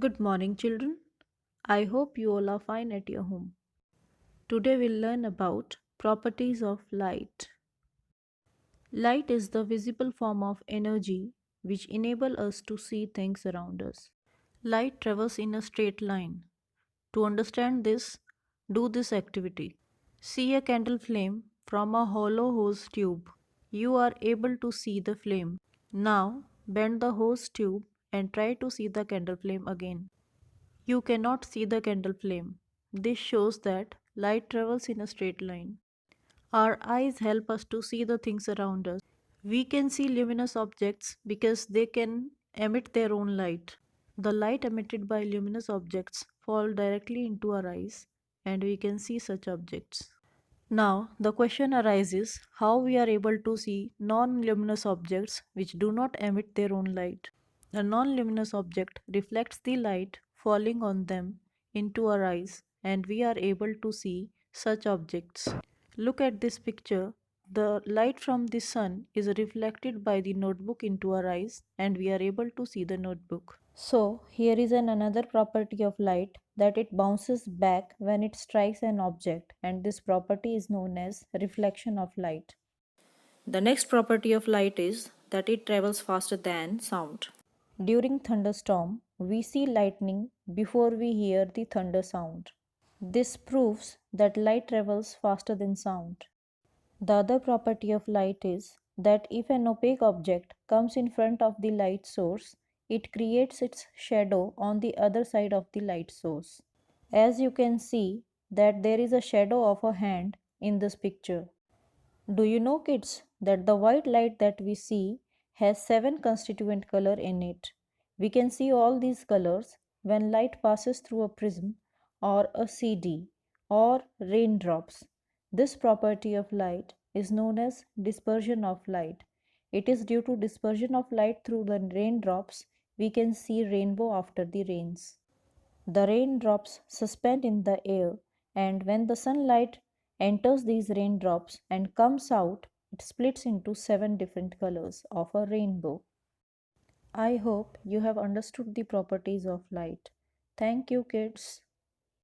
Good morning, children. I hope you all are fine at your home. Today we'll learn about properties of light. Light is the visible form of energy which enable us to see things around us. Light travels in a straight line. To understand this, do this activity. See a candle flame from a hollow hose tube. You are able to see the flame. Now bend the hose tube and try to see the candle flame again. You cannot see the candle flame. This shows that light travels in a straight line. Our eyes help us to see the things around us. We can see luminous objects because they can emit their own light. The light emitted by luminous objects fall directly into our eyes and we can see such objects. Now, the question arises how we are able to see non-luminous objects which do not emit their own light. A non-luminous object reflects the light falling on them into our eyes and we are able to see such objects. Look at this picture. The light from the sun is reflected by the notebook into our eyes and we are able to see the notebook. So, here is another property of light that it bounces back when it strikes an object, and this property is known as reflection of light. The next property of light is that it travels faster than sound. During thunderstorm, we see lightning before we hear the thunder sound. This proves that light travels faster than sound. The other property of light is that if an opaque object comes in front of the light source, it creates its shadow on the other side of the light source. As you can see that there is a shadow of a hand in this picture. Do you know, kids, that the white light that we see has 7 constituent colors in it? We can see all these colors when light passes through a prism or a CD or raindrops. This property of light is known as dispersion of light. It is due to dispersion of light through the raindrops we can see rainbow after the rains. The raindrops suspend in the air, and when the sunlight enters these raindrops and comes out, it splits into 7 different colors of a rainbow. I hope you have understood the properties of light. Thank you, kids.